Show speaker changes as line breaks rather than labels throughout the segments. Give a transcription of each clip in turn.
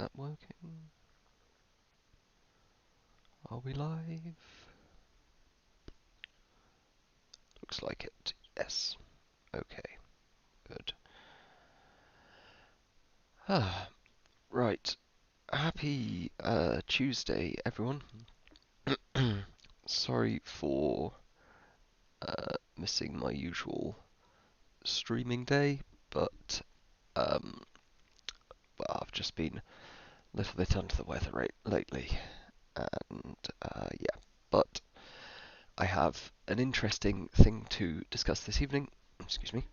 that working? Are we live? Looks like it. Yes. Okay. Good. Right. Happy Tuesday, everyone. Sorry for missing my usual streaming day, but um, well, I've just been a little bit under the weather lately, and yeah. But I have an interesting thing to discuss this evening. Excuse me.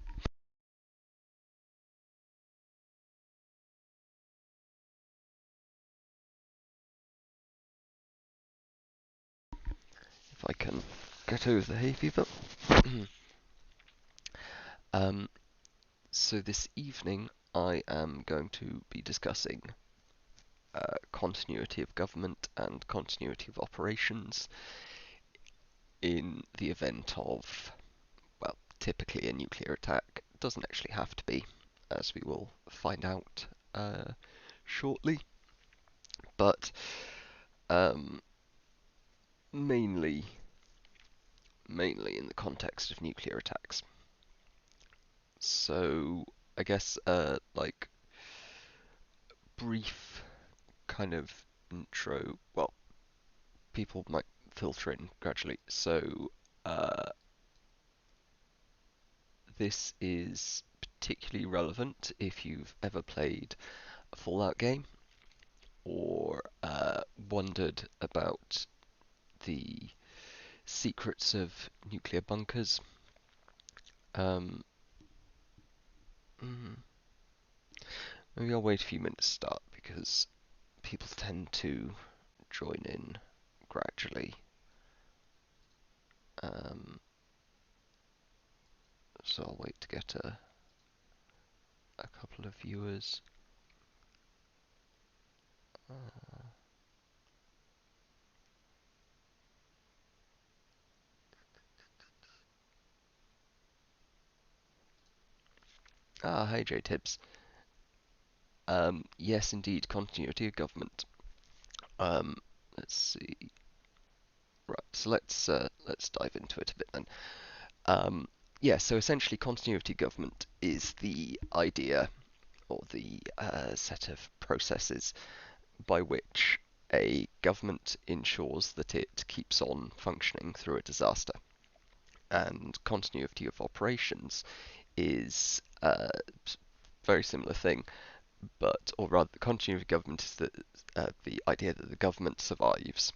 If I can get over the hay fever. um, so this evening I am going to be discussing continuity of government and continuity of operations in the event of, well, typically a nuclear attack. It doesn't actually have to be, as we will find out shortly, but um, mainly in the context of nuclear attacks. So I guess like brief kind of intro. Well, people might filter in gradually. So this is particularly relevant if you've ever played a Fallout game or wondered about the secrets of nuclear bunkers. Um, mm, Maybe I'll wait a few minutes to start because people tend to join in gradually. Um, so I'll wait to get a couple of viewers. Uh, Hey J-Tibbs. Yes, indeed, continuity of government. Um, let's see. Right, so let's dive into it a bit then. Um, yeah, so essentially, continuity of government is the idea or the set of processes by which a government ensures that it keeps on functioning through a disaster. And continuity of operations is a very similar thing, but, or rather, the continuity of government is the idea that the government survives.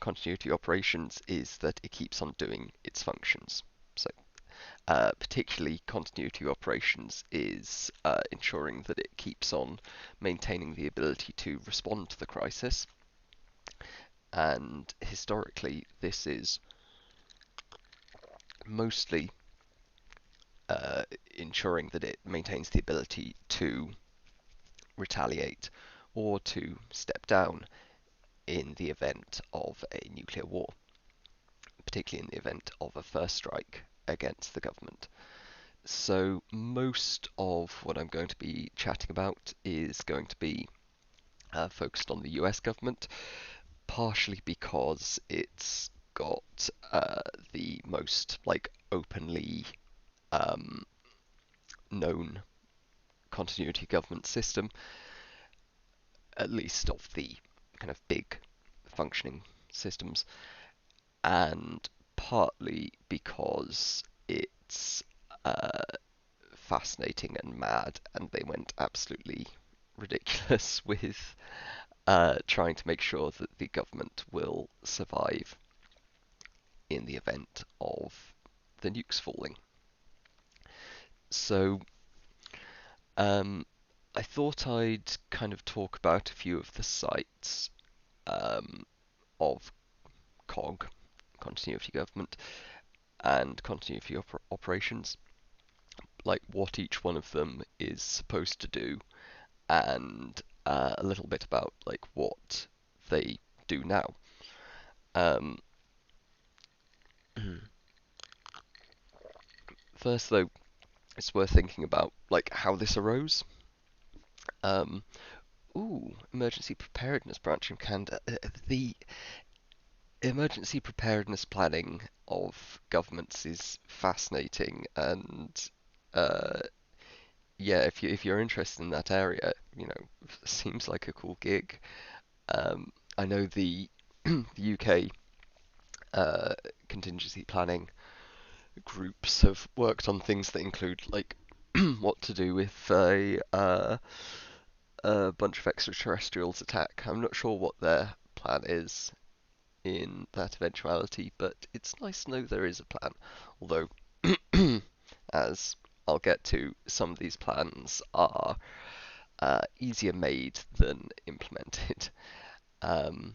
Continuity operations is that it keeps on doing its functions. So, particularly, continuity operations is ensuring that it keeps on maintaining the ability to respond to the crisis. And historically, this is mostly ensuring that it maintains the ability to retaliate or to step down in the event of a nuclear war, particularly in the event of a first strike against the government. So most of what I'm going to be chatting about is going to be focused on the US government, partially because it's got the most like openly um, known continuity government system, at least of the kind of big functioning systems, and partly because it's uh, fascinating and mad, and they went absolutely ridiculous with trying to make sure that the government will survive in the event of the nukes falling. So um, I thought I'd kind of talk about a few of the sites um, of COG, continuity government, and continuity operations, like what each one of them is supposed to do, and a little bit about like what they do now. Um, First, though, it's worth thinking about like how this arose. Um, Ooh, emergency preparedness branch in Canada. The emergency preparedness planning of governments is fascinating, and uh, yeah, if you're interested in that area, seems like a cool gig. I know the the UK uh, contingency planning groups have worked on things that include like what to do if a bunch of extraterrestrials attack. I'm not sure what their plan is in that eventuality, but it's nice to know there is a plan. Although, as I'll get to, some of these plans are easier made than implemented. Um,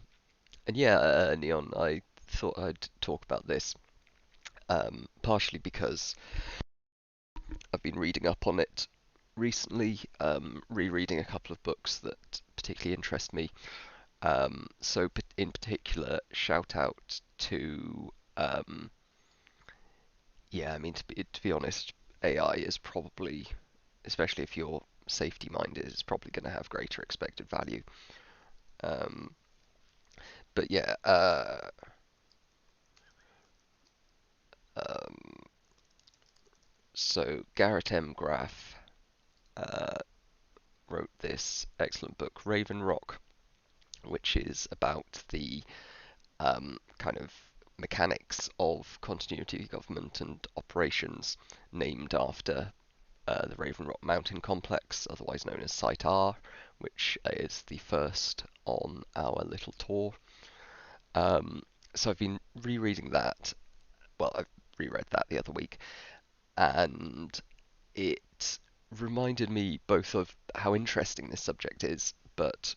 and yeah, Neon, I thought I'd talk about this partially because I've been reading up on it recently, rereading a couple of books that particularly interest me. So, in particular, shout out to, yeah, I mean, to be honest, AI is probably, especially if you're safety minded, is probably going to have greater expected value. Um, but yeah, um, so Garrett M. Graff uh, wrote this excellent book, Raven Rock, which is about the kind of mechanics of continuity government and operations, named after the Raven Rock Mountain Complex, otherwise known as Site R, which is the first on our little tour. Um, so I've been rereading that. Well, I reread that the other week, and it reminded me both of how interesting this subject is, but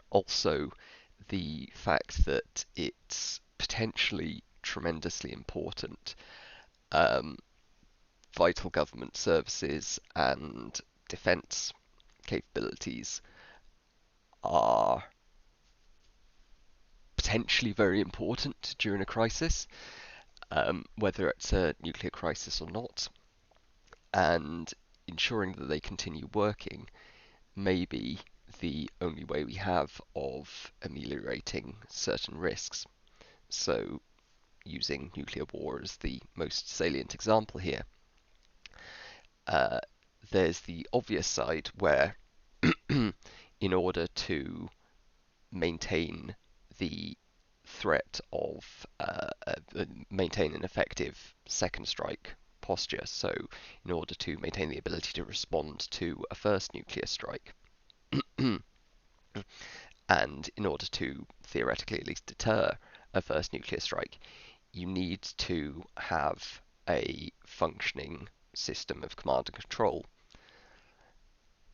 also the fact that it's potentially tremendously important. Um, Vital government services and defence capabilities are potentially very important during a crisis, whether it's a nuclear crisis or not, and ensuring that they continue working may be the only way we have of ameliorating certain risks. So, using nuclear war as the most salient example here, uh, there's the obvious side where, in order to maintain the threat of maintain an effective second strike posture. So, in order to maintain the ability to respond to a first nuclear strike, and in order to theoretically at least deter a first nuclear strike, you need to have a functioning system of command and control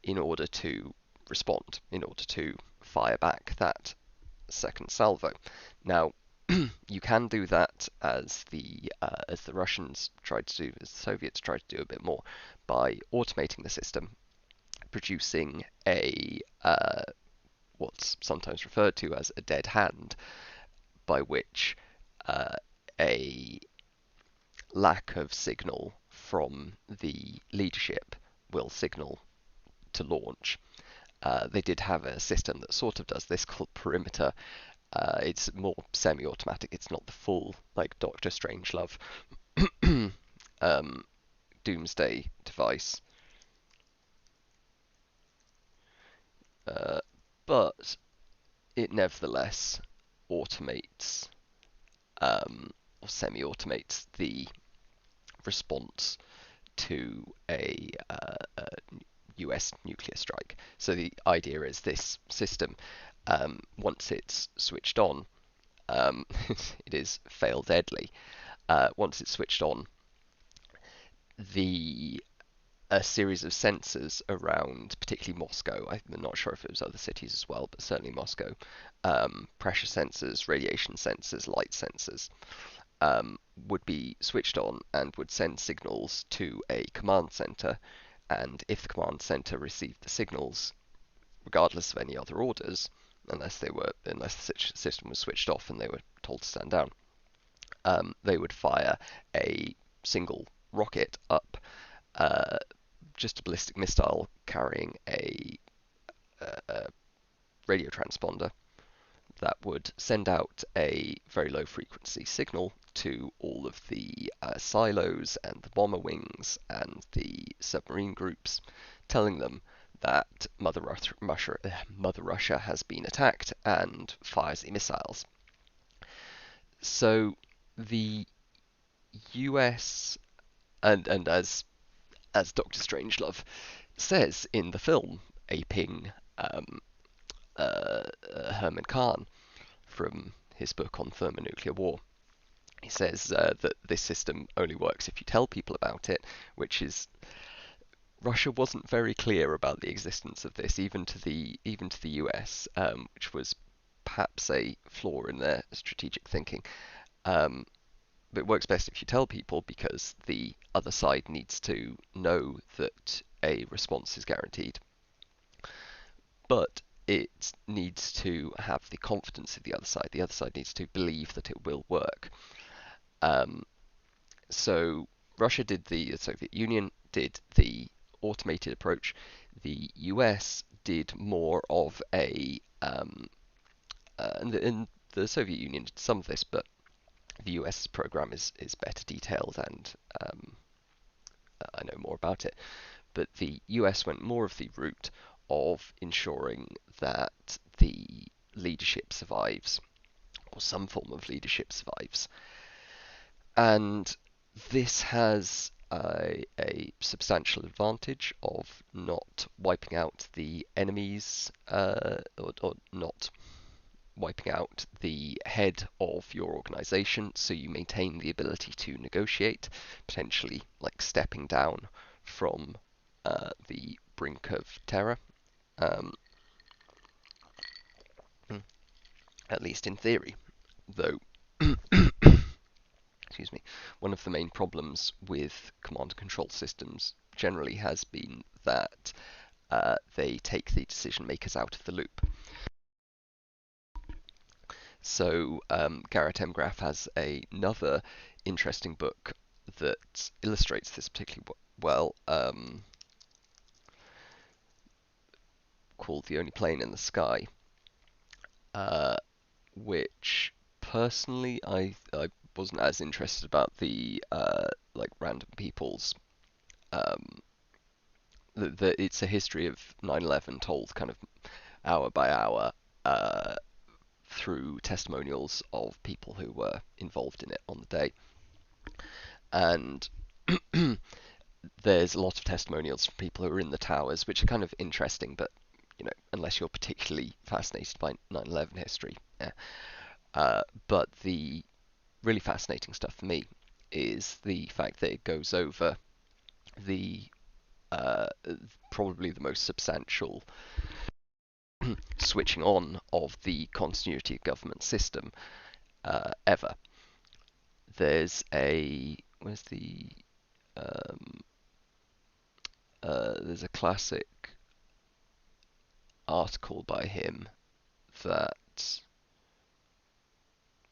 in order to respond, in order to fire back that second salvo. Now, you can do that as the Russians tried to do, as the Soviets tried to do a bit more, by automating the system, producing a what's sometimes referred to as a dead hand, by which uh, a lack of signal from the leadership will signal to launch. They did have a system that sort of does this called Perimeter. It's more semi-automatic. It's not the full like Doctor Strangelove um, doomsday device, uh, but it nevertheless automates or semi-automates the response to a US nuclear strike. So the idea is this system, once it's switched on, it is fail deadly. Once it's switched on, the a series of sensors around, particularly Moscow. I'm not sure if it was other cities as well, but certainly Moscow. Pressure sensors, radiation sensors, light sensors would be switched on and would send signals to a command center. And if the command center received the signals, regardless of any other orders, unless the system was switched off and they were told to stand down, they would fire a single rocket up, uh, just a ballistic missile carrying a radio transponder that would send out a very low frequency signal to all of the silos and the bomber wings and the submarine groups, telling them that Mother Russia has been attacked and fires the missiles. So the US, and as Doctor Strangelove says in the film, aping Herman Kahn from his book on thermonuclear war. He says that this system only works if you tell people about it, which is Russia wasn't very clear about the existence of this, even to the US, which was perhaps a flaw in their strategic thinking. Um, but it works best if you tell people because the other side needs to know that a response is guaranteed. But it needs to have the confidence of the other side. The other side needs to believe that it will work. Um, so Russia did the Soviet Union did the automated approach. The US did more of a and the Soviet Union did some of this, but the US program is better detailed, and I know more about it. But the US went more of the route of ensuring that the leadership survives, or some form of leadership survives. And this has a substantial advantage of not wiping out the enemies, or not wiping out the head of your organization, so you maintain the ability to negotiate, potentially like stepping down from the brink of terror, um, at least in theory. Though, excuse me, one of the main problems with command and control systems generally has been that they take the decision makers out of the loop. So Garrett M. Graff has another interesting book that illustrates this particularly well, called The Only Plane in the Sky, which personally I wasn't as interested about the like random people's it's a history of 9/11 told kind of hour by hour through testimonials of people who were involved in it on the day. And there's a lot of testimonials from people who are in the towers, which are kind of interesting, but unless you're particularly fascinated by 9/11 history. Yeah. But the really fascinating stuff for me is the fact that it goes over the probably the most substantial switching on of the continuity of government system ever. There's a um, there's a classic article by him that,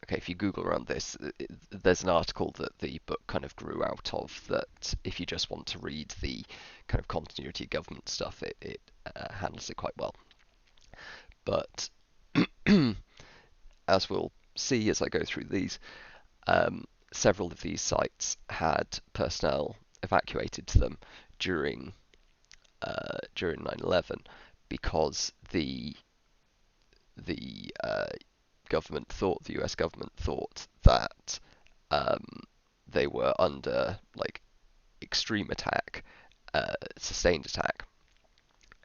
okay, if you Google around this, there's an article that the book kind of grew out of, that if you just want to read the kind of continuity of government stuff, it handles it quite well. But as we'll see as I go through these, several of these sites had personnel evacuated to them during 9/11 because the the US government thought that they were under like extreme attack, sustained attack,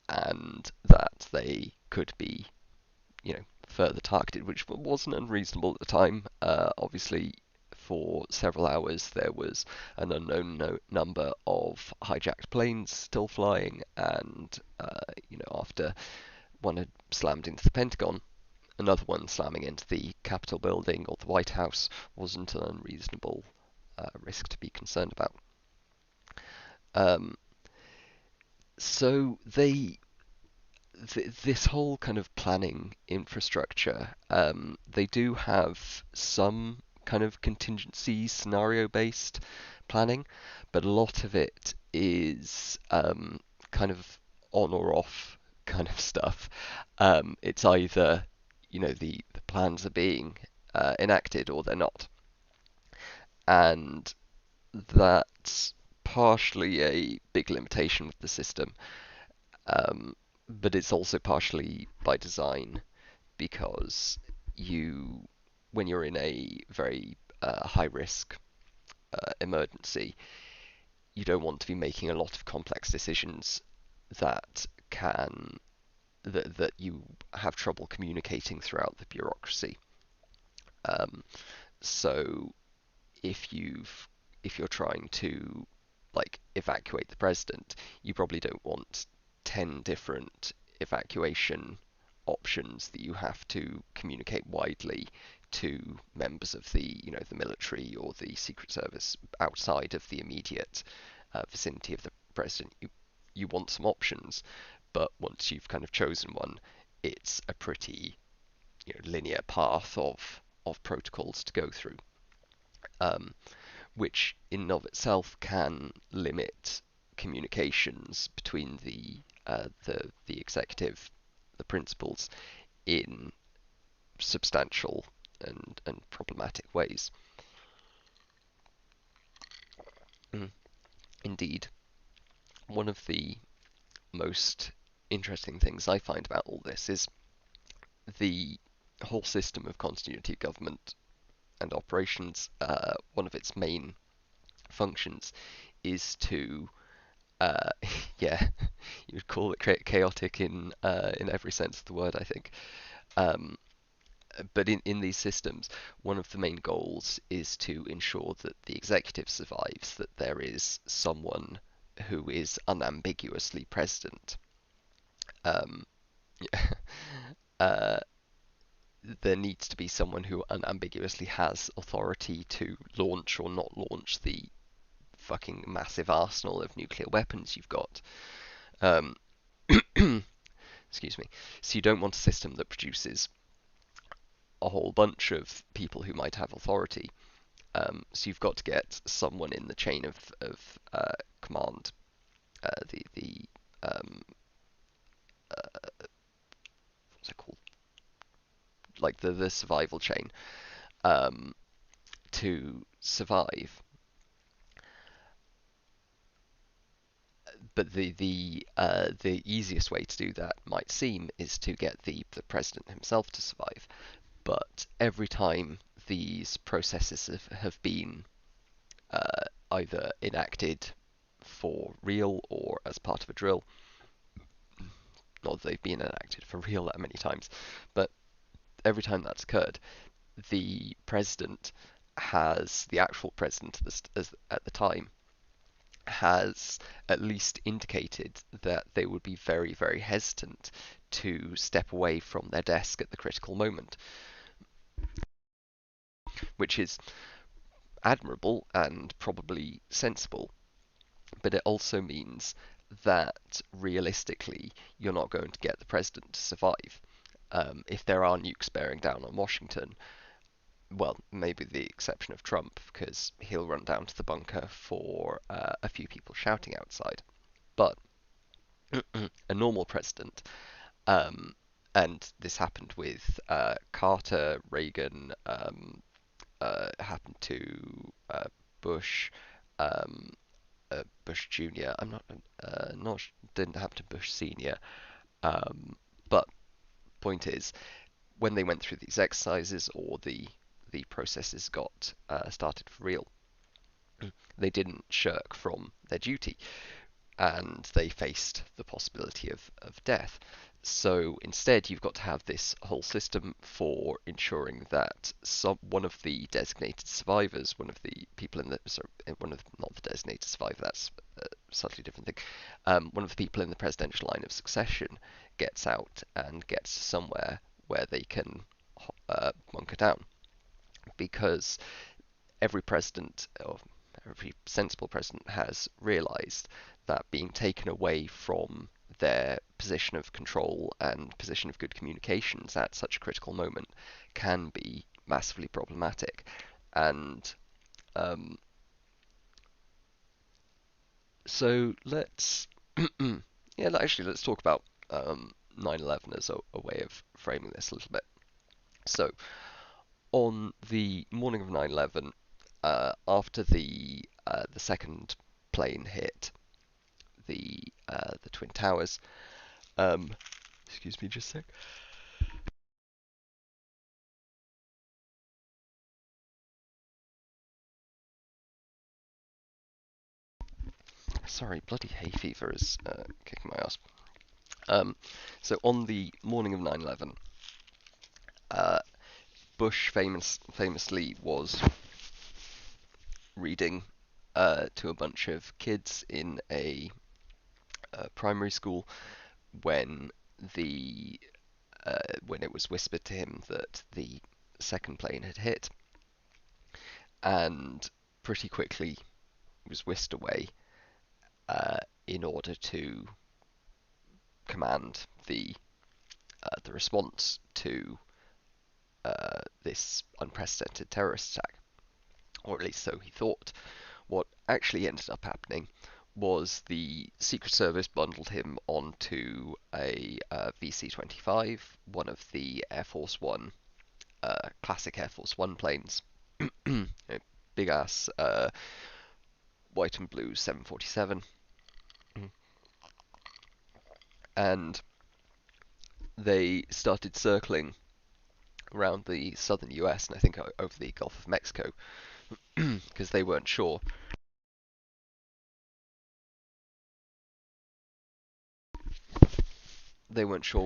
and that they could be, further targeted, which wasn't unreasonable at the time. Obviously, for several hours there was an unknown number of hijacked planes still flying, and after one had slammed into the Pentagon, another one slamming into the Capitol building or the White House wasn't an unreasonable risk to be concerned about. So this whole kind of planning infrastructure, they do have some kind of contingency scenario-based planning, but a lot of it is kind of on or off kind of stuff. It's either, the plans are being enacted or they're not. And that's partially a big limitation with the system, but it's also partially by design because you, when you're in a very high risk emergency, you don't want to be making a lot of complex decisions that can that you have trouble communicating throughout the bureaucracy. Um, so if you're trying to like evacuate the president, you probably don't want 10 different evacuation options that you have to communicate widely to members of the military or the Secret Service outside of the immediate vicinity of the president. You want some options, but once you've kind of chosen one, it's a pretty linear path of protocols to go through. Um, which in and of itself can limit communications between the executive, the principals, in substantial and problematic ways. Mm. Indeed, one of the most interesting things I find about all this is the whole system of continuity of government and operations. One of its main functions is to uh, yeah, you would call it chaotic in every sense of the word, I think. Um, but in these systems, one of the main goals is to ensure that the executive survives, that there is someone who is unambiguously president. Um, uh, there needs to be someone who unambiguously has authority to launch or not launch the fucking massive arsenal of nuclear weapons you've got. Um, excuse me. So you don't want a system that produces a whole bunch of people who might have authority. So you've got to get someone in the chain of command, the what's it called? Like the survival chain, um, to survive. But the easiest way to do that might seem is to get the president himself to survive. But every time these processes have been either enacted for real or as part of a drill, not that they've been enacted for real that many times, but every time that's occurred, the president the actual president at the time has at least indicated that they would be very, very hesitant to step away from their desk at the critical moment, which is admirable and probably sensible, but it also means that realistically you're not going to get the president to survive. If there are nukes bearing down on Washington, well, maybe the exception of Trump, because he'll run down to the bunker for a few people shouting outside. But a normal president, um, and this happened with Carter, Reagan, happened to Bush, um, Bush Jr. I'm not didn't happen to Bush Senior. Um, but point is, when they went through these exercises or the processes got started for real, they didn't shirk from their duty and they faced the possibility of death. So instead, you've got to have this whole system for ensuring that one of the designated survivors, one of the people in the sorry, one of not the designated survivor, that's a slightly different thing. One of the people in the presidential line of succession gets out and gets somewhere where they can bunker down, because every president or every sensible president has realized that being taken away from their position of control and position of good communications at such a critical moment can be massively problematic. And um, so let's yeah, actually let's talk about 9/11 as a way of framing this a little bit. So, on the morning of 9/11, after the second plane hit the Twin Towers, um, excuse me just a sec. Sorry, bloody hay fever is kicking my ass. So on the morning of 9/11, uh, Bush famously was reading to a bunch of kids in a primary school when the when it was whispered to him that the second plane had hit, and pretty quickly was whisked away uh, in order to command the response to this unprecedented terrorist attack, or at least so he thought. What actually ended up happening was the Secret Service bundled him onto a VC-25, one of the Air Force One, classic Air Force One planes, big ass white and blue 747, and they started circling around the southern US and I think over the Gulf of Mexico because they weren't sure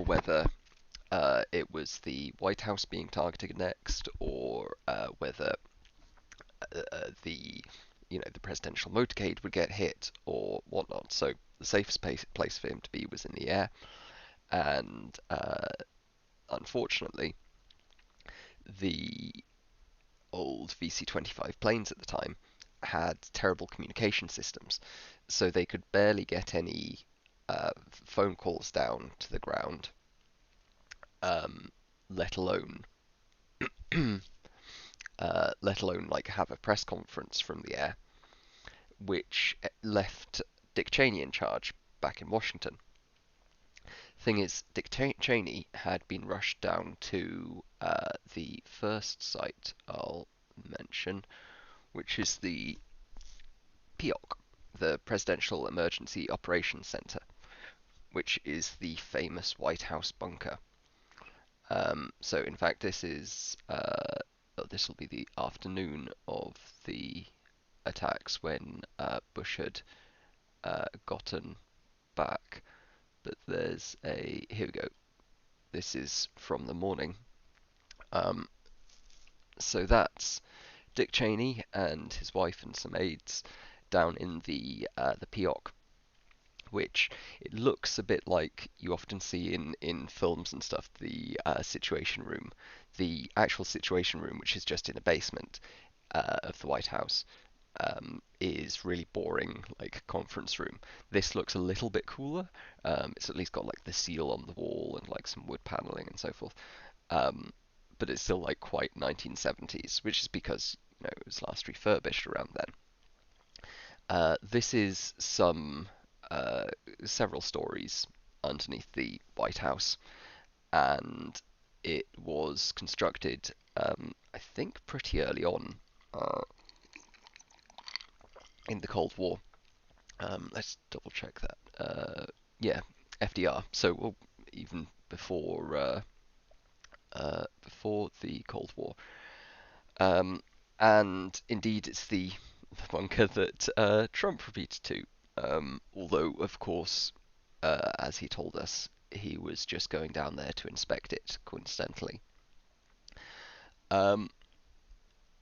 whether it was the White House being targeted next, or whether the presidential motorcade would get hit or whatnot. So the safest place for him to be was in the air, and unfortunately, the old VC-25 planes at the time had terrible communication systems, so they could barely get any phone calls down to the ground, um, let alone like have a press conference from the air, which left Dick Cheney in charge back in Washington. Thing is, Dick Cheney had been rushed down to the first site I'll mention, which is the PEOC, the Presidential Emergency Operations Center, which is the famous White House bunker. So, in fact, this will be the afternoon of the attacks when Bush had gotten back. But here we go. This is from the morning. Um, so that's Dick Cheney and his wife and some aides down in the PEOC, which it looks a bit like you often see in films and stuff, the Situation Room, the actual Situation Room, which is just in a basement of the White House, is really boring, like conference room. This looks a little bit cooler. It's at least got like the seal on the wall and like some wood paneling and so forth. Um, but it's still like quite 1970s, which is because it was last refurbished around then. This is uh, several stories underneath the White House, and it was constructed, I think, pretty early on uh, in the Cold War. Let's double check that. Yeah, FDR. So well, even before the Cold War. Um, and indeed, it's the bunker that Trump repeated to. Although, of course, as he told us, he was just going down there to inspect it, coincidentally. Um,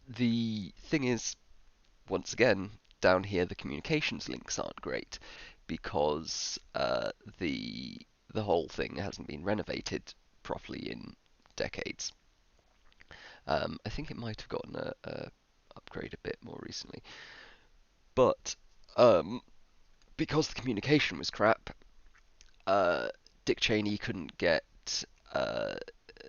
the thing is, once again, down here the communications links aren't great because the whole thing hasn't been renovated properly in decades. I think it might have gotten a upgrade a bit more recently, but um, because the communication was crap, Dick Cheney couldn't get uh,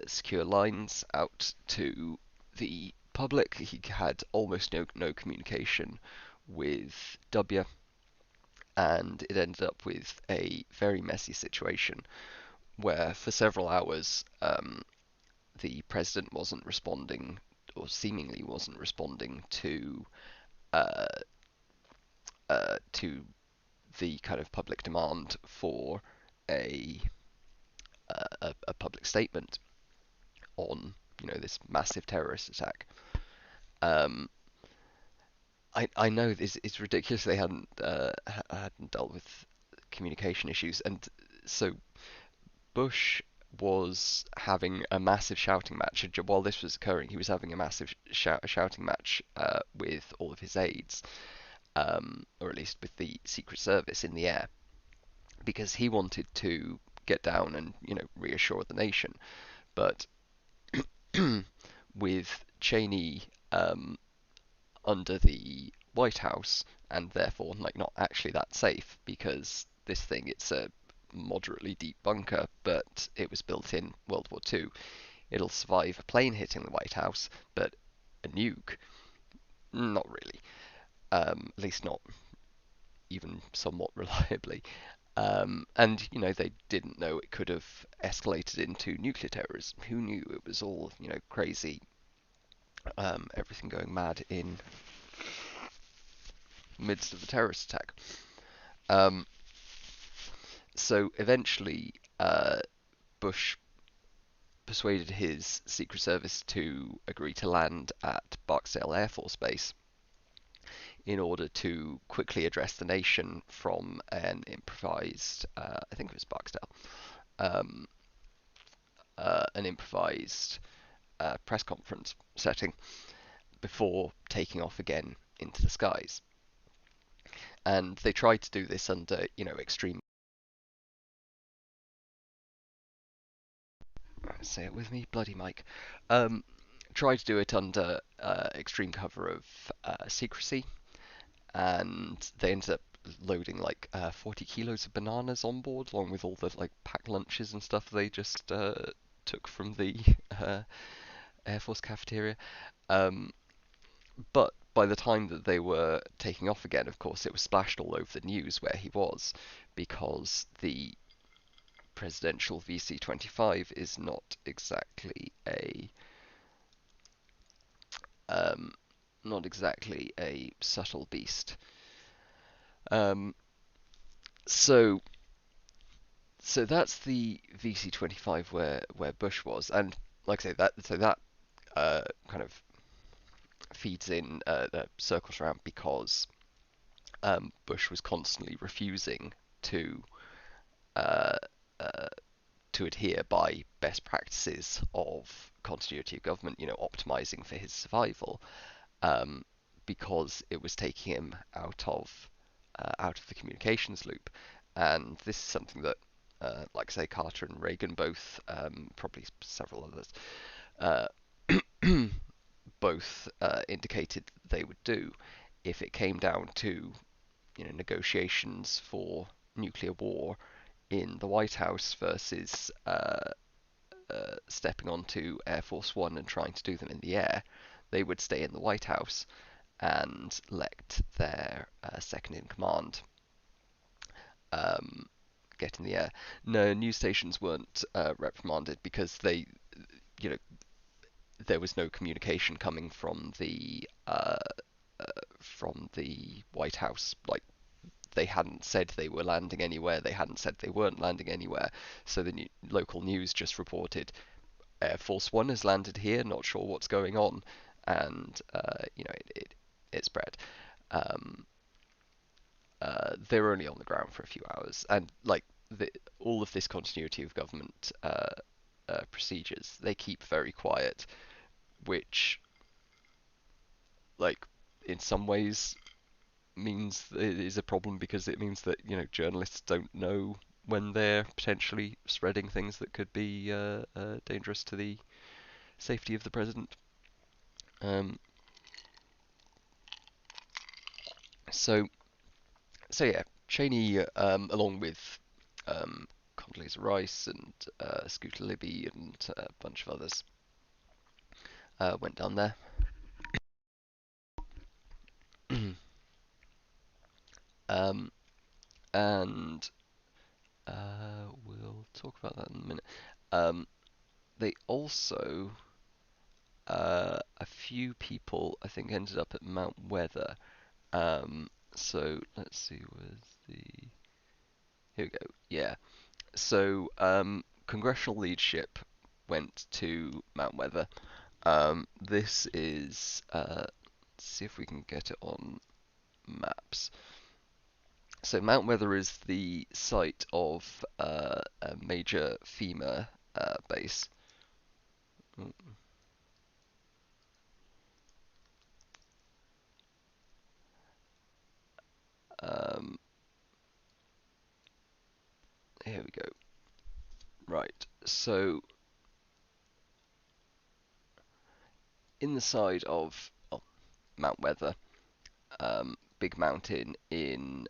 secure lines out to the public. He had almost no communication with W, and it ended up with a very messy situation where for several hours the president wasn't responding, or seemingly wasn't responding uh, to the kind of public demand for a a public statement on this massive terrorist attack. Um, I know this it's ridiculous they hadn't dealt with communication issues, and so Bush was having a massive shouting match. While this was occurring, he was having a massive shouting match with all of his aides, or at least with the Secret Service in the air, because he wanted to get down and reassure the nation. But with Cheney under the White House, and therefore like not actually that safe, because this thing, it's a moderately deep bunker, but it was built in World War II. It'll survive a plane hitting the White House, but a nuke, not really. At least not even somewhat reliably. And they didn't know it could have escalated into nuclear terrorism. Who knew? It was all crazy, everything going mad in the midst of the terrorist attack. Um, so eventually, Bush persuaded his Secret Service to agree to land at Barksdale Air Force Base in order to quickly address the nation from an improvised, I think it was Barksdale, um, an improvised press conference setting before taking off again into the skies. And they tried to do this under, extreme. Say it with me, bloody Mike. Um, Tried to do it under extreme cover of secrecy, and they ended up loading like 40 kilos of bananas on board, along with all the like packed lunches and stuff they just took from the uh, Air Force cafeteria. Um, but by the time that they were taking off again, of course, it was splashed all over the news where he was, because the presidential VC-25 is not exactly a um, not exactly a subtle beast. Um, so so that's the VC-25 where Bush was, and like I say, that kind of feeds in, circles around, because Bush was constantly refusing to uh, uh, to adhere by best practices of continuity of government, optimizing for his survival, um, because it was taking him out of the communications loop. And this is something that, like I say, Carter and Reagan both, probably several others, uh, both indicated they would do if it came down to negotiations for nuclear war in the White House versus stepping onto Air Force One and trying to do them in the air. They would stay in the White House and let their second in command um, get in the air. No, news stations weren't reprimanded, because you know, there was no communication coming from the White House. Like, they hadn't said they were landing anywhere. They hadn't said they weren't landing anywhere. So the local news just reported Air Force One has landed here. Not sure what's going on, and it spread. Um, they were only on the ground for a few hours, and like all of this continuity of government procedures, they keep very quiet, which, like, in some ways means it is a problem, because it means that journalists don't know when they're potentially spreading things that could be dangerous to the safety of the president. Um, so yeah, Cheney, along with um, Condoleezza Rice and Scooter Libby and a bunch of others, went down there. um, and we'll talk about that in a minute. Um, they also, a few people, I think, ended up at Mount Weather. So let's see, where's the... Here we go. Yeah. So congressional leadership went to Mount Weather. This is, let's see if we can get it on maps. So Mount Weather is the site of a major FEMA base. Um, Here we go. Right. So in the side of Mount Weather, big mountain in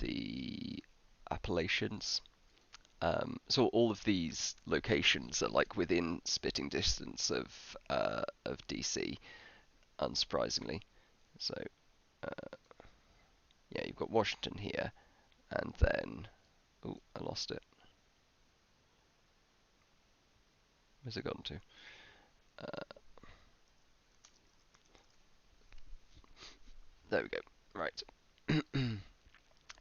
the Appalachians. So all of these locations are like within spitting distance of DC, unsurprisingly. So yeah, you've got Washington here, and then oh, I lost it. Where's it gone to? There we go. Right.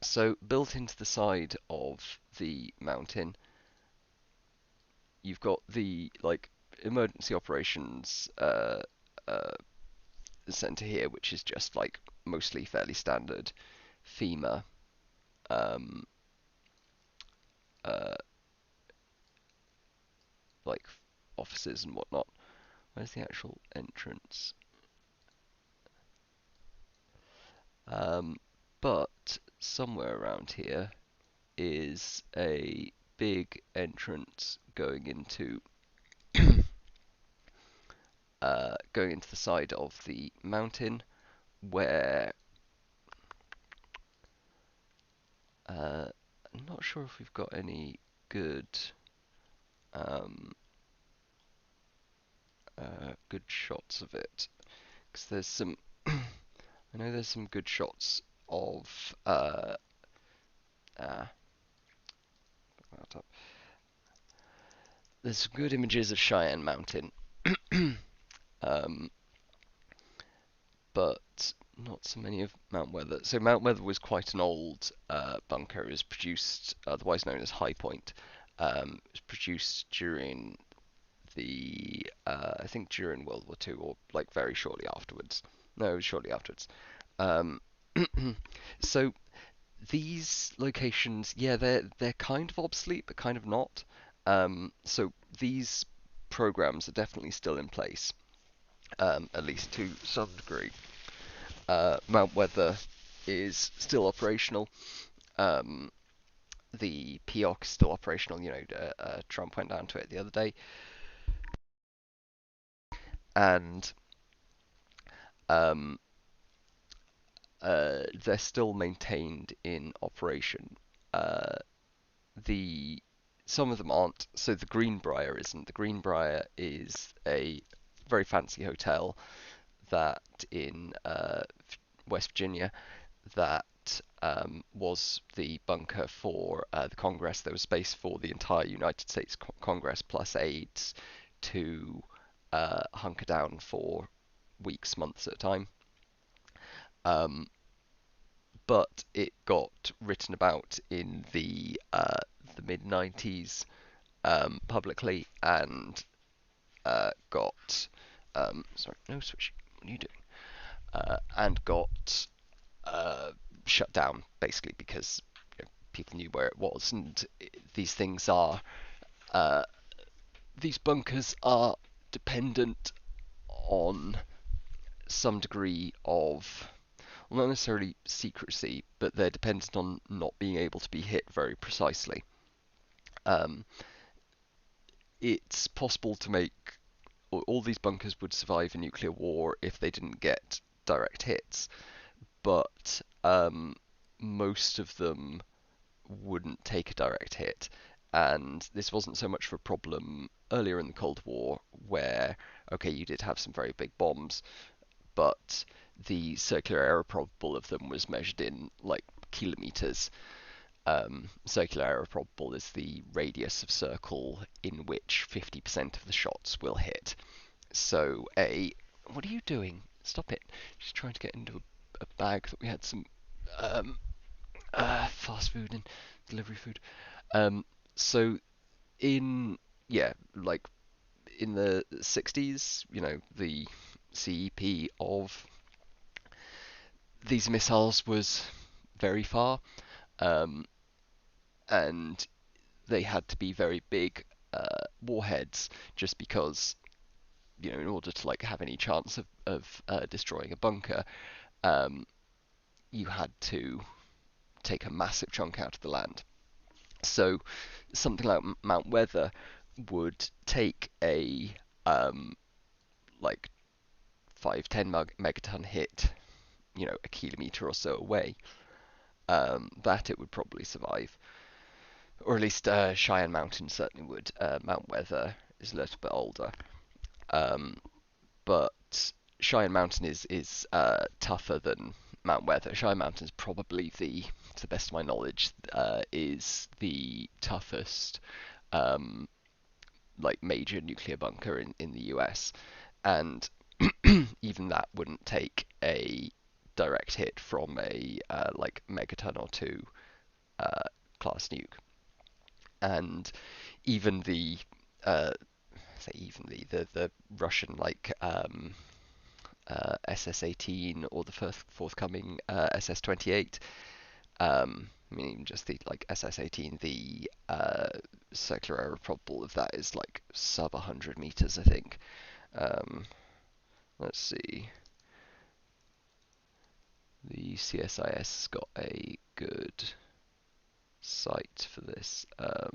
So built into the side of the mountain, you've got the like emergency operations uh, center here, which is just like mostly fairly standard FEMA um, uh, like offices and whatnot. Where's the actual entrance? Um, but somewhere around here is a big entrance going into the side of the mountain where I'm not sure if we've got any good um, good shots of it because there's some I know there's some good shots of uh, there's some good images of Cheyenne Mountain, um, but not so many of Mount Weather. So Mount Weather was quite an old bunker. It was produced, otherwise known as High Point. It was produced during the I think during World War Two or like very shortly afterwards. No, it was shortly afterwards. Um, so these locations, yeah, they're kind of obsolete, but kind of not. So these programs are definitely still in place, at least to some degree. Mount Weather is still operational. Um, the PEOC is still operational. Trump went down to it the other day, and um, they're still maintained in operation. Uh, the Some of them aren't. So the Greenbrier isn't. The Greenbrier is a very fancy hotel that in West Virginia that was the bunker for the Congress. There was space for the entire United States Congress plus aides to hunker down for weeks, months at a time. Um, but it got written about in the mid 90s publicly and got sorry, no switch. What are you doing? And got uh, shut down basically because people knew where it was, and these things are uh, these bunkers are dependent on some degree of, well, not necessarily secrecy, but they're dependent on not being able to be hit very precisely. Um, it's possible to make all these bunkers would survive a nuclear war if they didn't get direct hits, but most of them wouldn't take a direct hit. And this wasn't so much of a problem earlier in the Cold War, where, okay, you did have some very big bombs, but the circular error probable of them was measured in like kilometers. Circular error probable is the radius of circle in which 50% of the shots will hit. So what are you doing? Stop it! Just trying to get into a bag that we had some um, fast food and delivery food. Um, so in yeah, like in the 60s, the CEP of these missiles was very far, um, and they had to be very big warheads just because, in order to like have any chance of destroying a bunker, um, you had to take a massive chunk out of the land. So something like Mount Weather would take a like 5-10 megaton hit, a kilometer or so away. That it would probably survive, or at least Cheyenne Mountain certainly would. Mount Weather is a little bit older, um, but Cheyenne Mountain is tougher than Mount Weather. Cheyenne Mountain is probably to the best of my knowledge, is the toughest um, like major nuclear bunker in the US, and even that wouldn't take a direct hit from a like megaton or two uh, class nuke, and even the uh, the Russian SS-18 or the first forthcoming SS-28. I mean, even just the like SS-18, the circular error probable of that is like sub 100 meters, I think. Um, let's see. The CSIS has got a good site for this. Uh,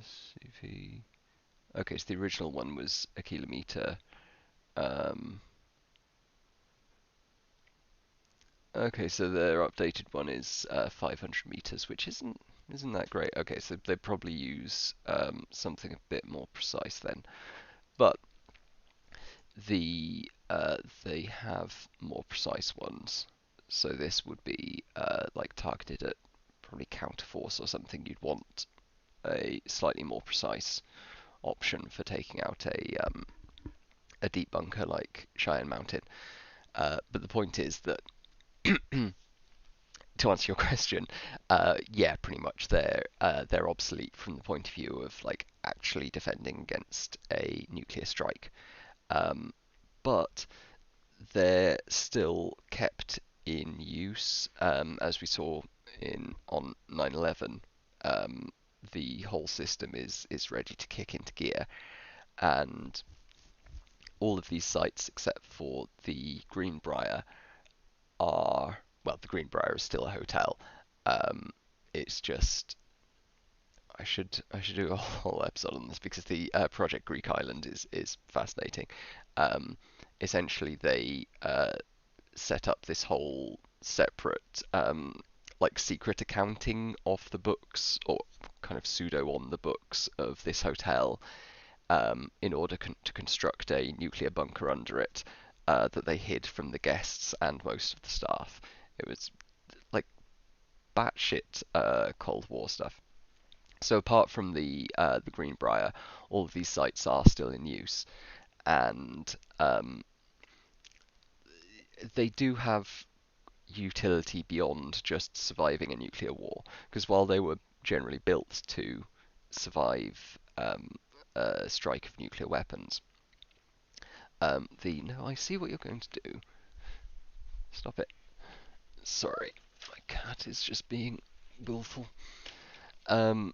CV. Okay, so the original one was a kilometer. Um, okay, so their updated one is 500 meters, which isn't that great. Okay, so they probably use something a bit more precise then, but they have more precise ones. So this would be like targeted at probably counterforce or something. You'd want a slightly more precise option for taking out a deep bunker like Cheyenne Mountain. But the point is that to answer your question, yeah, pretty much they're obsolete from the point of view of like actually defending against a nuclear strike. Um, but they're still kept in use, as we saw in on 9/11. Um, the whole system is ready to kick into gear, and all of these sites except for the Greenbrier are, well, the Greenbrier is still a hotel. Um, it's just I should do a whole episode on this because the Project Greek Island is fascinating. Um, Essentially, they set up this whole separate like secret accounting off the books, or kind of pseudo on the books of this hotel, in order to construct a nuclear bunker under it, that they hid from the guests and most of the staff. It was like batshit Cold War stuff. So apart from the Greenbrier, all of these sites are still in use, and they do have utility beyond just surviving a nuclear war. Because while they were generally built to survive a strike of nuclear weapons, no, I see what you're going to do. Stop it. Sorry, my cat is just being willful. Um,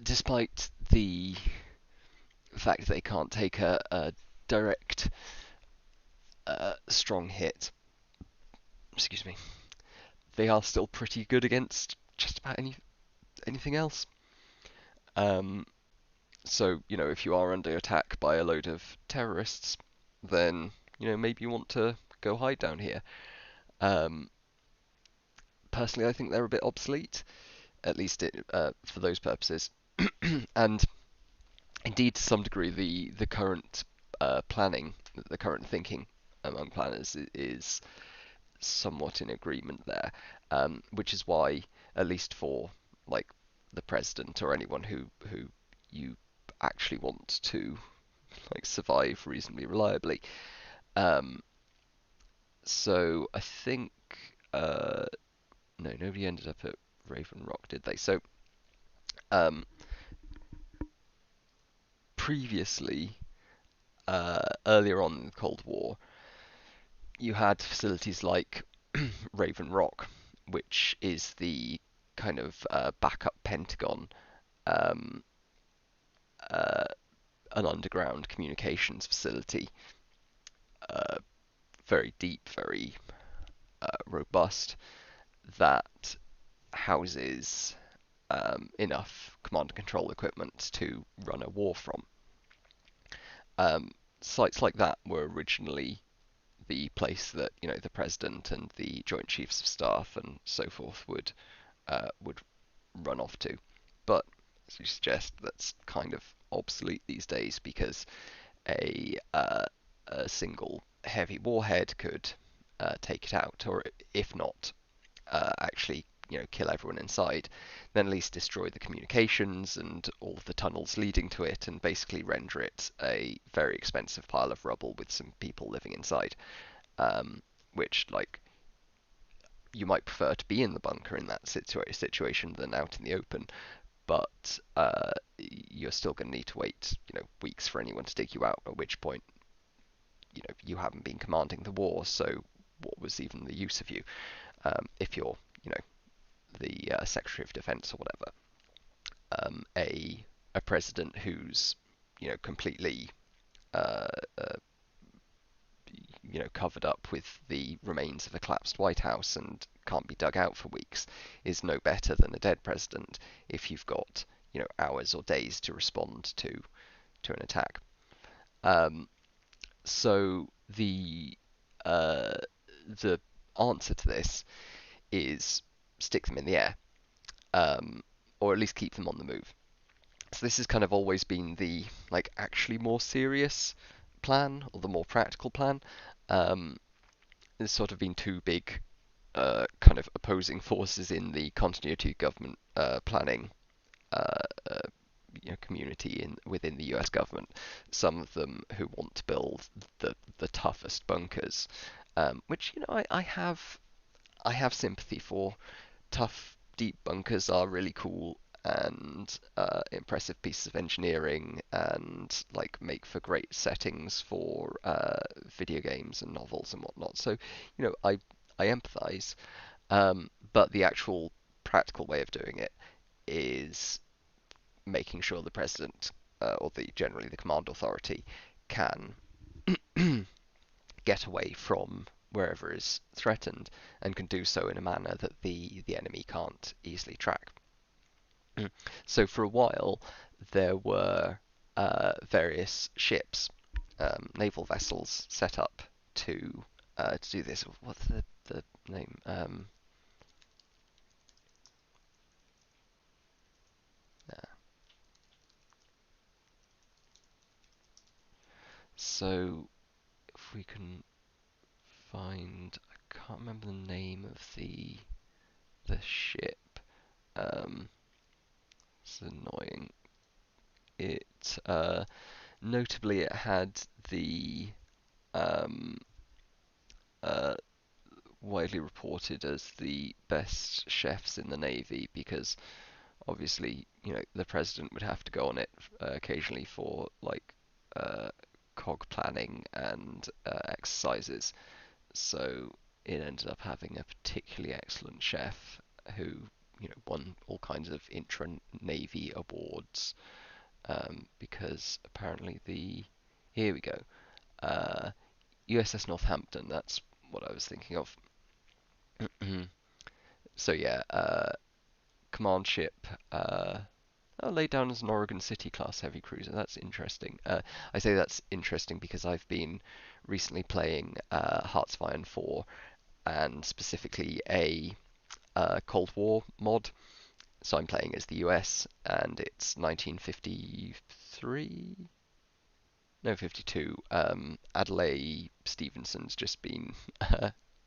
Despite the fact that they can't take a direct strong hit, excuse me, they are still pretty good against just about anything else. Um, so, if you are under attack by a load of terrorists, then, maybe you want to go hide down here. Um, Personally, I think they're a bit obsolete, at least for those purposes. And Indeed, to some degree, the current planning, the current thinking among planners is somewhat in agreement there, which is why, at least for like the president or anyone who you actually want to like survive reasonably reliably. Um, so I think uh, no, nobody ended up at Raven Rock, did they? So um, previously, earlier on in the Cold War, you had facilities like Raven Rock, which is the kind of backup Pentagon, um, uh, an underground communications facility, uh, very deep, very robust, that houses enough command and control equipment to run a war from. Um, Sites like that were originally the place that the president and the Joint Chiefs of Staff and so forth would run off to. But as you suggest, that's kind of obsolete these days because a single heavy warhead could take it out, or if not, actually kill everyone inside, then at least destroy the communications and all of the tunnels leading to it, and basically render it a very expensive pile of rubble with some people living inside. Which like you might prefer to be in the bunker in that situation than out in the open, but you're still going to need to wait, weeks for anyone to dig you out. At which point, you haven't been commanding the war, so what was even the use of you if you're, the Secretary of Defense or whatever? A president who's, completely uh, uh, covered up with the remains of a collapsed White House and can't be dug out for weeks is no better than a dead president if you've got hours or days to respond to an attack. Um, so uh, the answer to this is stick them in the air, um, or at least keep them on the move. So this has kind of always been the like actually more serious plan or the more practical plan. Um, there's sort of been two big kind of opposing forces in the continuity of government planning uh, uh, community within the U.S. government. Some of them who want to build the toughest bunkers, which I have sympathy for. Tough, deep bunkers are really cool and impressive pieces of engineering, and like make for great settings for video games and novels and whatnot. So, I empathise, but the actual practical way of doing it is making sure the president or the generally the command authority can get away from wherever is threatened and can do so in a manner that the enemy can't easily track. So for a while, there were various ships, naval vessels set up to do this. What's the name? Uh, so if we can find, I can't remember the name of the ship. Um, it's annoying. It notably it had the um, uh, widely reported as the best chefs in the navy because obviously the president would have to go on it occasionally for like uh, cog planning and exercises. So it ended up having a particularly excellent chef who won all kinds of intra navy awards because apparently the here we go USS Northampton. That's what I was thinking of. So yeah, command ship. Laid down as an Oregon City class heavy cruiser. That's interesting. I say that's interesting because I've been recently playing Hearts of Iron 4 and specifically a Cold War mod. So I'm playing as the US and it's 1953 53, no 52. Adlai Stevenson's just been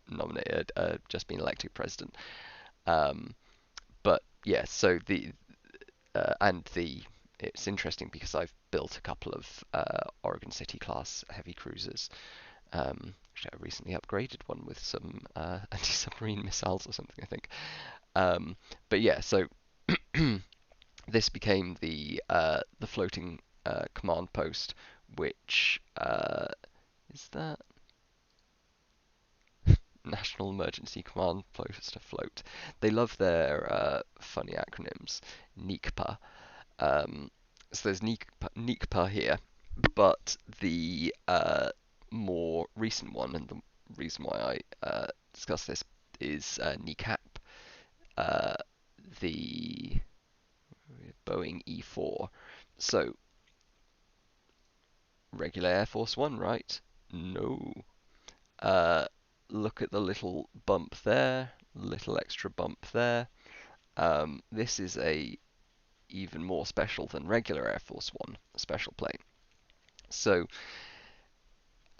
nominated, just been elected president. Um, but yeah, so the and the it's interesting because I've built a couple of Oregon City class heavy cruisers. Actually, I recently upgraded one with some anti-submarine missiles or something, I think. But yeah, so this became the floating command post, which is that National Emergency Command Post afloat. They love their funny acronyms. NECPA. Um, so there's NECPA here, but the more recent one, and the reason why I discuss this is NECAP, uh, the Boeing E4. So regular Air Force One, right? No. Uh, Look at the little bump there, little extra bump there. This is a even more special than regular Air Force One special plane. So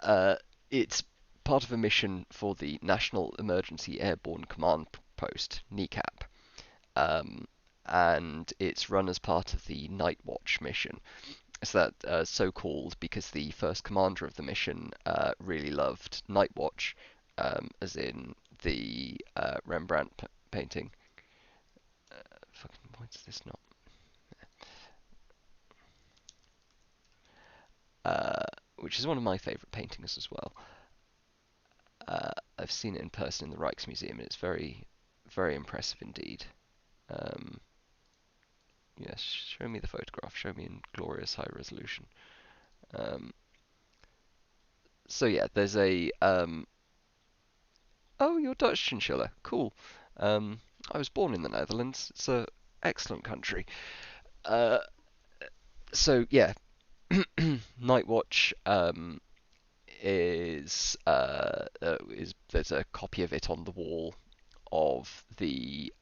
uh, it's part of a mission for the National Emergency Airborne Command Post, NECAP, um, and it's run as part of the Night Watch mission. So that so called because the first commander of the mission really loved Night Watch, as in the Rembrandt painting. Fucking, why does this not? Which is one of my favourite paintings as well. I've seen it in person in the Rijksmuseum, and it's very, very impressive indeed. Um, yes, show me the photograph. Show me in glorious high resolution. Um, so yeah, there's a oh, you're Dutch chinchilla. Cool. Um, I was born in the Netherlands. It's a excellent country. Uh, so yeah, Night Watch is there's a copy of it on the wall of the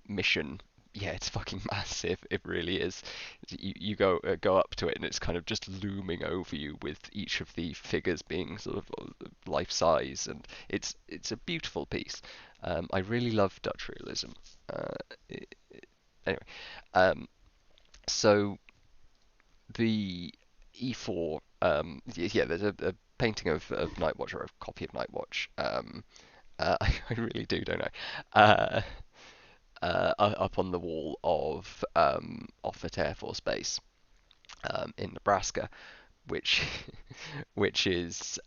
mission. Yeah, it's fucking massive. It really is. You go up to it, and it's kind of just looming over you, with each of the figures being sort of life size, and it's a beautiful piece. I really love Dutch realism. Uh, anyway, um, so the E4, yeah, there's a painting of Night Watch, or a copy of Night Watch. I really do, don't I? Up on the wall of Offutt Air Force Base in Nebraska, which which is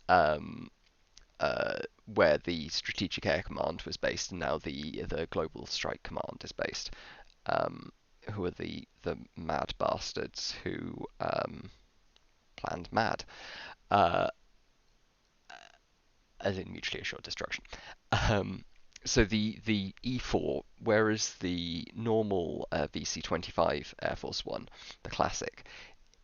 where the Strategic Air Command was based, and now the Global Strike Command is based. Who are the mad bastards who planned MAD, uh, as in mutually assured destruction. Um, so the E4, whereas the normal VC-25 Air Force One, the classic,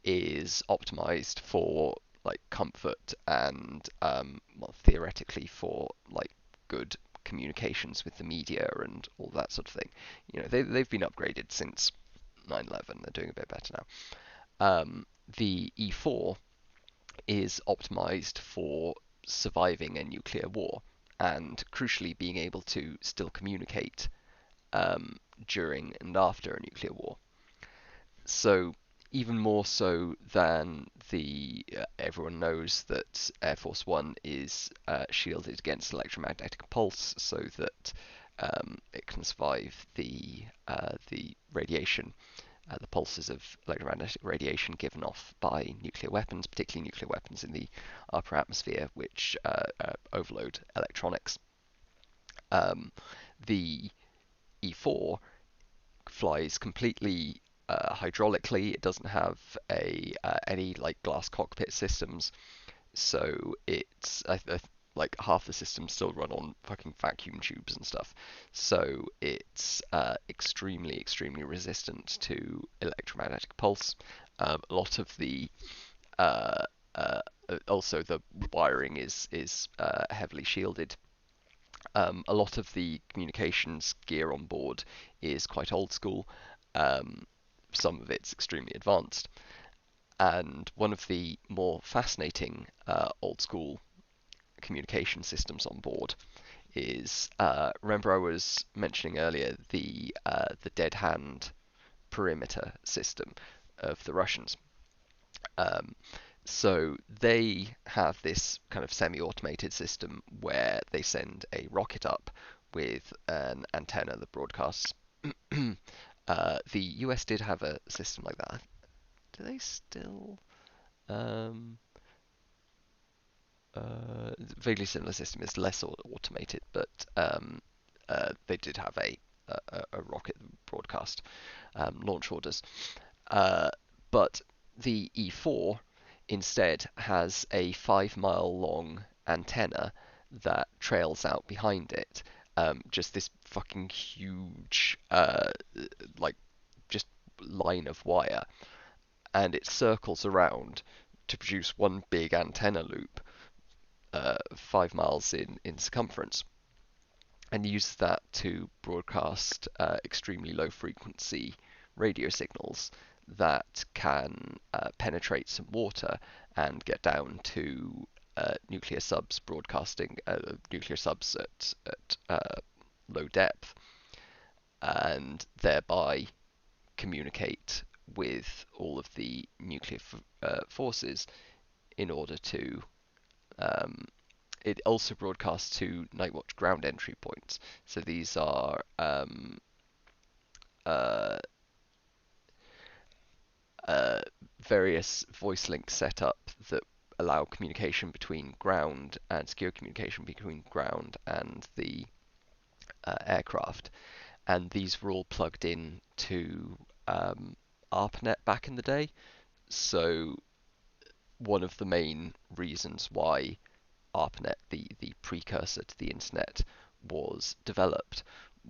is optimized for like comfort and well, theoretically for like good communications with the media and all that sort of thing. You know, they've been upgraded since 9/11. They're doing a bit better now. The E4 is optimized for surviving a nuclear war and crucially being able to still communicate during and after a nuclear war. So even more so than the everyone knows that Air Force One is shielded against electromagnetic pulse, so that it can survive the radiation, the pulses of electromagnetic radiation given off by nuclear weapons, particularly nuclear weapons in the upper atmosphere, which overload electronics. The E4 flies completely hydraulically. It doesn't have a any like glass cockpit systems, so it's like half the systems still run on fucking vacuum tubes and stuff. So it's extremely resistant to electromagnetic pulse. A lot of the uh, uh, also the wiring is heavily shielded. A lot of the communications gear on board is quite old school. Um, some of it's extremely advanced. And one of the more fascinating old school communication systems on board is remember I was mentioning earlier the dead hand perimeter system of the Russians. Um, so they have this kind of semi-automated system where they send a rocket up with an antenna that broadcasts. The US did have a system like that. Do they still? Um, Vaguely similar system is less automated, but they did have a rocket broadcast launch orders. Uh, but the E4 instead has a 5 mile long antenna that trails out behind it. Just this fucking huge, like, just line of wire, and it circles around to produce one big antenna loop, 5 miles in circumference, and uses that to broadcast extremely low frequency radio signals that can penetrate some water and get down to nuclear subs broadcasting nuclear subs at low depth, and thereby communicate with all of the nuclear forces in order to um, it also broadcasts to Nightwatch ground entry points. So these are uh, uh, various voice links set up that allow communication between ground and secure communication between ground and the aircraft. And these were all plugged in to ARPANET back in the day. So one of the main reasons why ARPANET, the precursor to the internet, was developed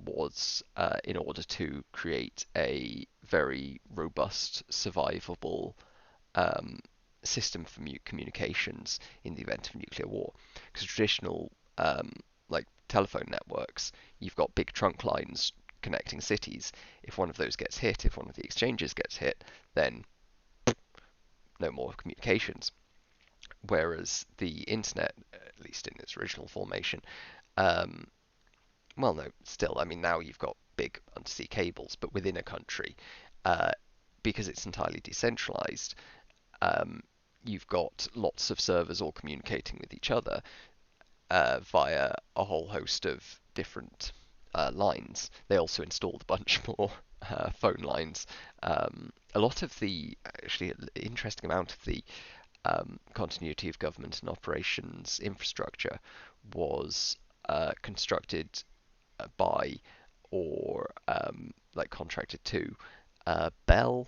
was in order to create a very robust, survivable um, system for communications in the event of nuclear war. Because traditional like telephone networks, you've got big trunk lines connecting cities. If one of those gets hit, if one of the exchanges gets hit, then no more communications. Whereas the internet, at least in its original formation, um, well, no, still, I mean, now you've got big undersea cables, but within a country, uh, because it's entirely decentralized, um, you've got lots of servers all communicating with each other via a whole host of different lines. They also installed a bunch more phone lines. A lot of the, actually, an interesting amount of the continuity of government and operations infrastructure was constructed by or like contracted to Bell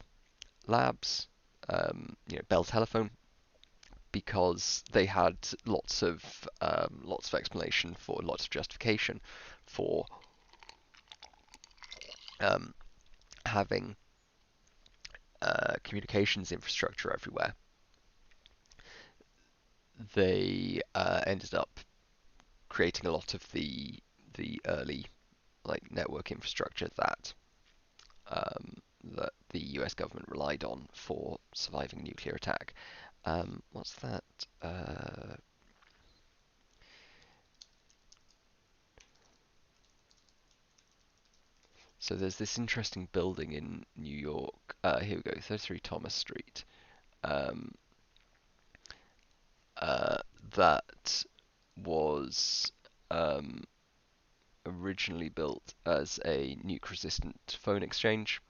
Labs, Bell Telephone, because they had lots of explanation for lots of justification for um, having communications infrastructure everywhere. They ended up creating a lot of the early like network infrastructure that the US government relied on for surviving nuclear attack. What's that? So there's this interesting building in New York. Here we go, 33 Thomas Street. Um, uh, that was um, originally built as a nuke-resistant phone exchange.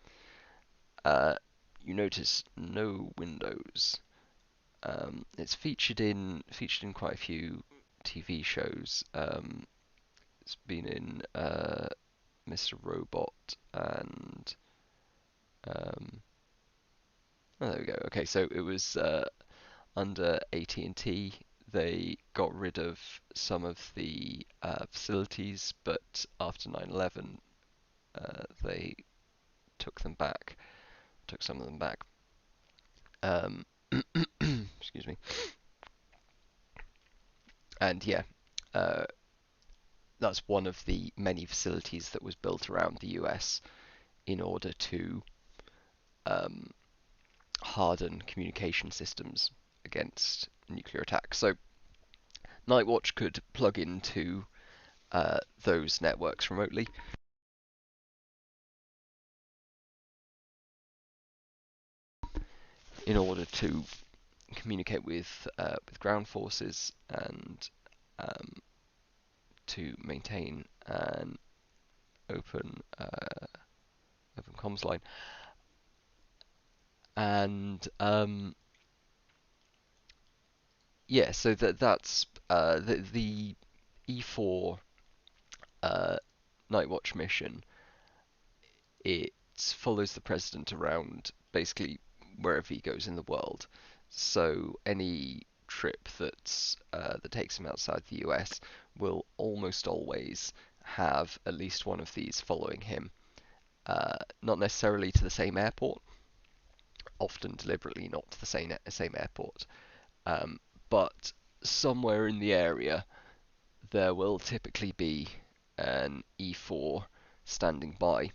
Uh, you notice no windows. It's featured in quite a few TV shows. It's been in Mr. Robot and um, oh, there we go. Okay, so it was under AT&T. They got rid of some of the facilities, but after 9/11, they took them back. Took some of them back. Um, excuse me. And yeah, uh, that's one of the many facilities that was built around the US in order to um, harden communication systems against nuclear attack. So Nightwatch could plug into those networks remotely in order to communicate with ground forces and um, to maintain an open comms line. And yeah, so that's the E4 uh, Nightwatch mission. It follows the president around basically wherever he goes in the world. So any trip that takes him outside the US will almost always have at least one of these following him. Not necessarily to the same airport, often deliberately not to the same airport, um, but somewhere in the area there will typically be an E4 standing by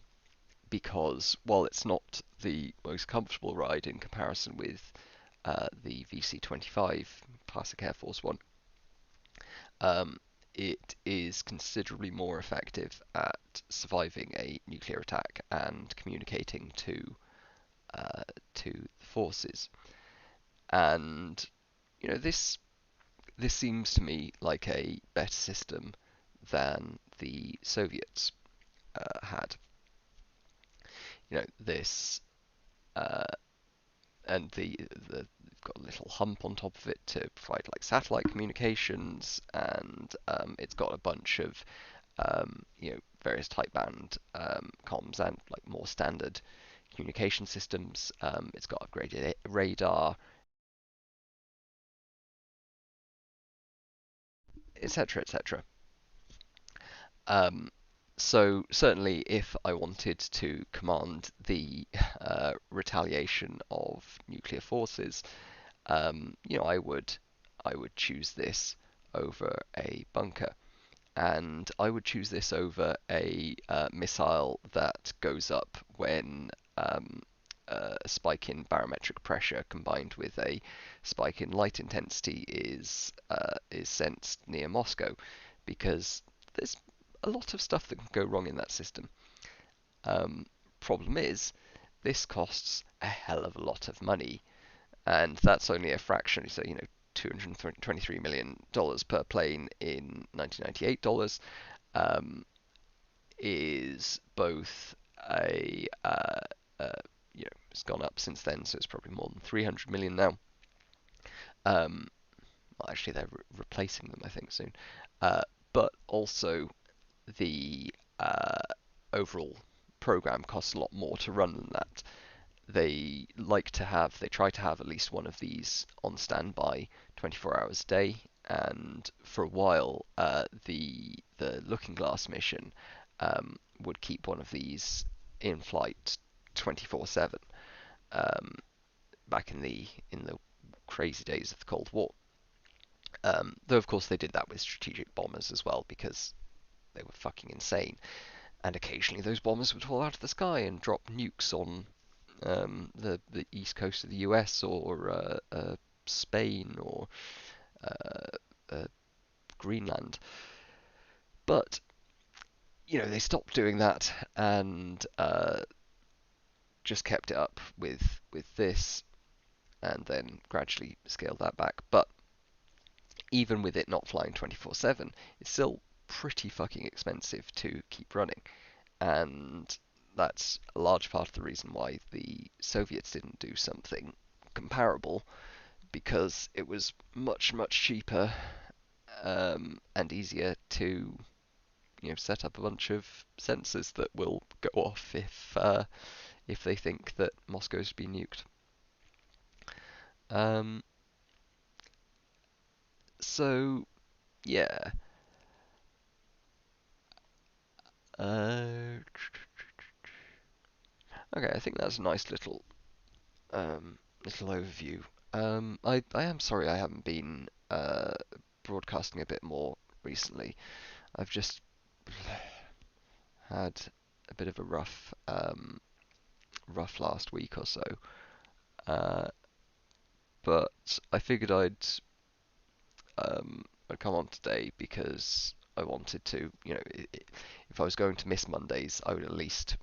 because while it's not the most comfortable ride in comparison with the VC-25 classic Air Force One, um, it is considerably more effective at surviving a nuclear attack and communicating to the forces. And you know this seems to me like a better system than the Soviets had. You know this uh, and they've got a little hump on top of it to provide like satellite communications, and it's got a bunch of various type band comms and like more standard communication systems. It's got upgraded radar, etc., etc. Um, so certainly, if I wanted to command the retaliation of nuclear forces, I would choose this over a bunker, and I would choose this over a missile that goes up when a spike in barometric pressure combined with a spike in light intensity is sensed near Moscow, because there's a lot of stuff that can go wrong in that system. Um, Problem is, this costs a hell of a lot of money, and that's only a fraction. So $223 million per plane in 1998 dollars um, is both a it's gone up since then, so it's probably more than 300 million now. Um, well, actually, they're replacing them, I think, soon. But also the overall program costs a lot more to run than that. They try to have at least one of these on standby 24 hours a day, and for a while the Looking Glass mission would keep one of these in flight 24/7 um, back in the crazy days of the Cold War. Though of course they did that with strategic bombers as well, because they were fucking insane, and occasionally those bombers would fall out of the sky and drop nukes on the east coast of the US, or Spain, or uh, Greenland. But they stopped doing that and just kept it up with this, and then gradually scaled that back. But even with it not flying 24/7, it's still pretty fucking expensive to keep running, and that's a large part of the reason why the Soviets didn't do something comparable, because it was much much cheaper and easier to set up a bunch of sensors that will go off if they think that Moscow's been nuked. Um, so yeah. Uh, okay, I think that's a nice little overview. I am sorry I haven't been broadcasting a bit more recently. I've just had a bit of a rough last week or so. Uh, but I figured I'd come on today because I wanted to, if I was going to miss Mondays, I would at least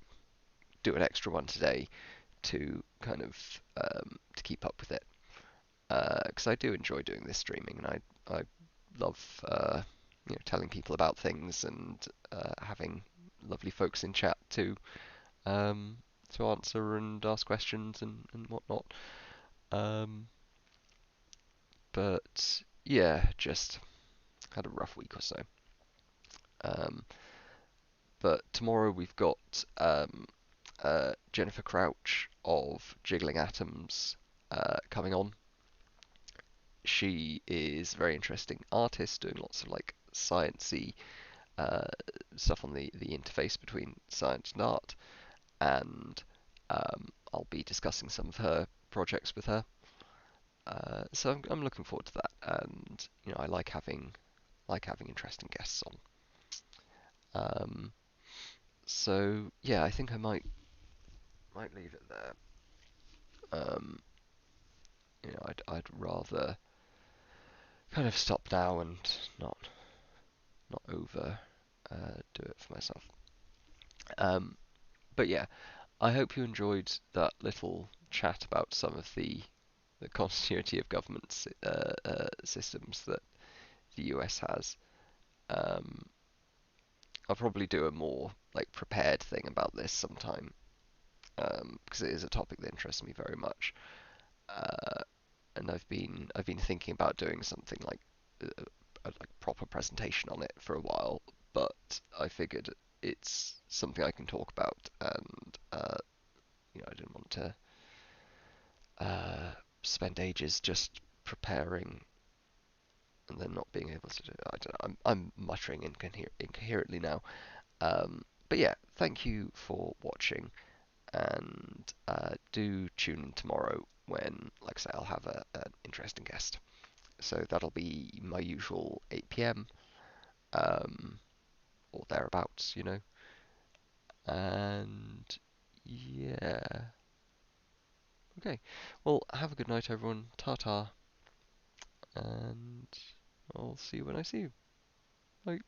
do an extra one today to kind of to keep up with it. Because I do enjoy doing this streaming, and I love telling people about things and having lovely folks in chat um, to answer and ask questions and whatnot. Um, but yeah, just had a rough week or so. Um, but tomorrow we've got Jennifer Crouch of Jiggling Atoms coming on. She is a very interesting artist, doing lots of like sciencey uh, stuff on the interface between science and art, and I'll be discussing some of her projects with her. So I'm looking forward to that, and I like having interesting guests on. Um, so yeah, I think I might leave it there. Um, I'd rather kind of stop now and not over do it for myself. Um, but yeah, I hope you enjoyed that little chat about some of the continuity of government systems that the US has. Um, I'll probably do a more like prepared thing about this sometime because it is a topic that interests me very much. Uh, and I've been thinking about doing something like a like proper presentation on it for a while, but I figured it's something I can talk about, and I didn't want to spend ages just preparing and then not being able to do it. I don't know. I'm muttering incoherently now. But yeah, thank you for watching, and do tune in tomorrow when, like I say, I'll have an interesting guest. So that'll be my usual 8 p.m. Um, or thereabouts. And yeah, okay. Well, have a good night, everyone. Ta ta, and I'll see you when I see you. Bye.